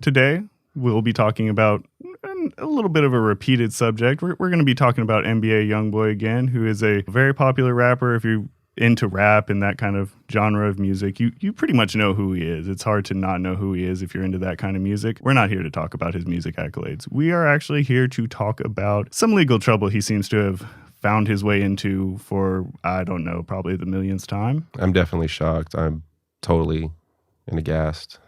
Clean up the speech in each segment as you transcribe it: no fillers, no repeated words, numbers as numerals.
Today, we'll be talking about a little bit of a repeated subject. We're going to be talking about NBA YoungBoy again, who is a very popular rapper. If you're into rap and that kind of genre of music, you pretty much know who he is. It's hard to not know who he is if you're into that kind of music. We're not here to talk about his music accolades. We are actually here to talk about some legal trouble he seems to have found his way into for, I don't know, probably the millionth time. I'm definitely shocked. I'm totally aghast.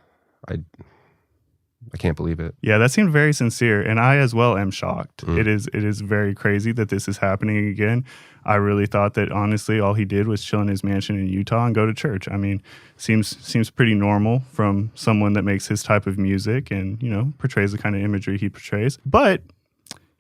I can't believe it. Yeah, that seemed very sincere, and I as well am shocked. It is very crazy that this is happening again. I really thought that, honestly, all he did was chill in his mansion in Utah and go to church. I mean, seems pretty normal from someone that makes his type of music and, portrays the kind of imagery he portrays. But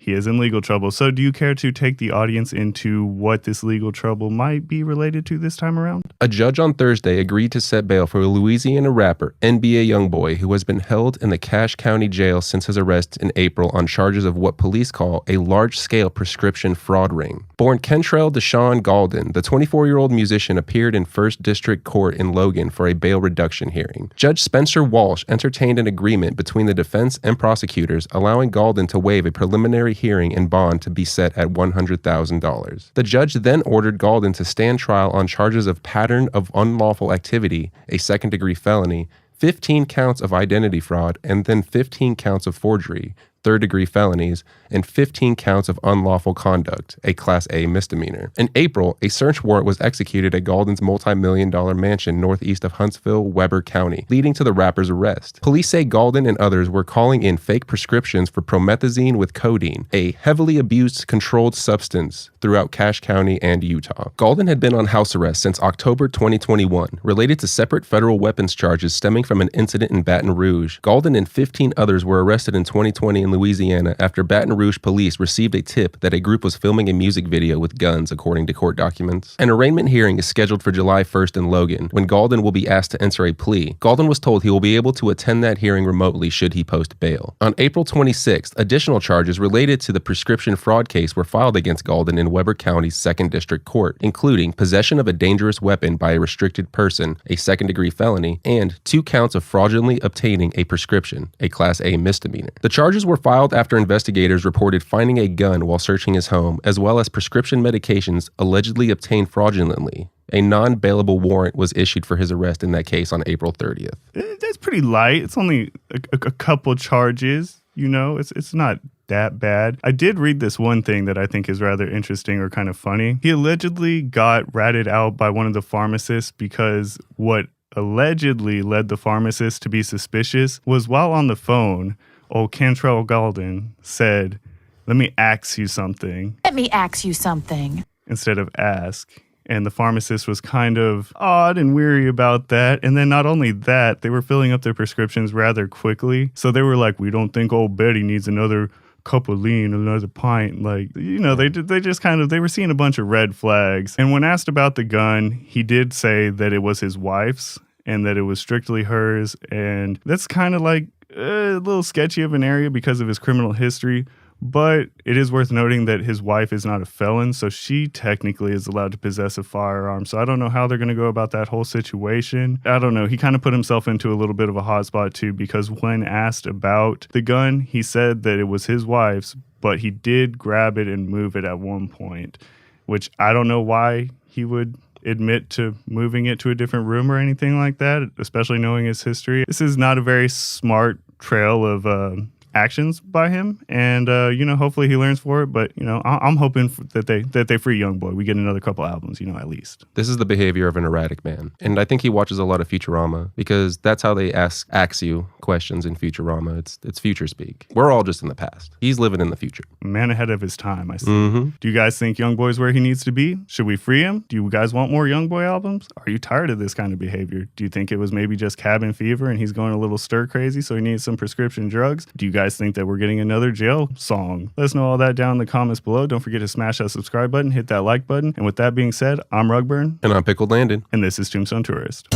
he is in legal trouble. So do you care to take the audience into what this legal trouble might be related to this time around? A judge on Thursday agreed to set bail for Louisiana rapper NBA YoungBoy, who has been held in the Cache County jail since his arrest in April on charges of what police call a large-scale prescription fraud ring. Born Kentrell Deshaun Galden, the 24-year-old musician appeared in 1st District Court in Logan for a bail reduction hearing. Judge Spencer Walsh entertained an agreement between the defense and prosecutors, allowing Galden to waive a preliminary hearing and bond to be set at $100,000. The judge then ordered Galden to stand trial on charges of pattern of unlawful activity, a second-degree felony, 15 counts of identity fraud, and then 15 counts of forgery, third-degree felonies, and 15 counts of unlawful conduct, a Class A misdemeanor. In April, a search warrant was executed at Galden's multi-million-dollar mansion northeast of Huntsville, Weber County, leading to the rapper's arrest. Police say Galden and others were calling in fake prescriptions for promethazine with codeine, a heavily abused controlled substance, throughout Cache County and Utah. Galden had been on house arrest since October 2021, related to separate federal weapons charges stemming from an incident in Baton Rouge. Galden and 15 others were arrested in 2020 in Louisiana after Baton Rouge police received a tip that a group was filming a music video with guns, according to court documents. An arraignment hearing is scheduled for July 1st in Logan, when Galden will be asked to enter a plea. Galden was told he will be able to attend that hearing remotely should he post bail. On April 26th, additional charges related to the prescription fraud case were filed against Galden in Weber County's 2nd District Court, including possession of a dangerous weapon by a restricted person, a second-degree felony, and 2 counts of fraudulently obtaining a prescription, a Class A misdemeanor. The charges were filed after investigators reported finding a gun while searching his home, as well as prescription medications allegedly obtained fraudulently. A non-bailable warrant was issued for his arrest in that case on April 30th. That's pretty light. It's only a couple charges, It's not that bad. I did read this one thing that I think is rather interesting or kind of funny. He allegedly got ratted out by one of the pharmacists because what allegedly led the pharmacist to be suspicious was while on the phone, old Kentrell Galden said, "Let me ask you something." Let me ask you something. Instead of ask. And the pharmacist was kind of odd and weary about that. And then not only that, they were filling up their prescriptions rather quickly. So they were like, "We don't think old Betty needs another cup of lean, another pint." They were seeing a bunch of red flags. And when asked about the gun, he did say that it was his wife's and that it was strictly hers. And that's kind of like a little sketchy of an area because of his criminal history. But it is worth noting that his wife is not a felon, so she technically is allowed to possess a firearm. So I don't know how they're going to go about that whole situation. I don't know. He kind of put himself into a little bit of a hot spot too, because when asked about the gun, he said that it was his wife's, but he did grab it and move it at one point, which I don't know why he would admit to moving it to a different room or anything like that, especially knowing his history. This is not a very smart trail of actions by him, and hopefully he learns for it. But I'm hoping that they free YoungBoy. We get another couple albums, at least. This is the behavior of an erratic man, and I think he watches a lot of Futurama because that's how they ask you questions in Futurama. It's future speak. We're all just in the past. He's living in the future. Man ahead of his time, I see. Do you guys think YoungBoy's where he needs to be? Should we free him? Do you guys want more YoungBoy albums? Are you tired of this kind of behavior? Do you think it was maybe just cabin fever and he's going a little stir crazy, so he needs some prescription drugs? Do you guys think that we're getting another jail song? Let us know all that down in the comments below. Don't forget to smash that subscribe button, hit that like button. And with that being said, I'm Rugburn. And I'm Pickled Landon. And this is Tombstone Tourist.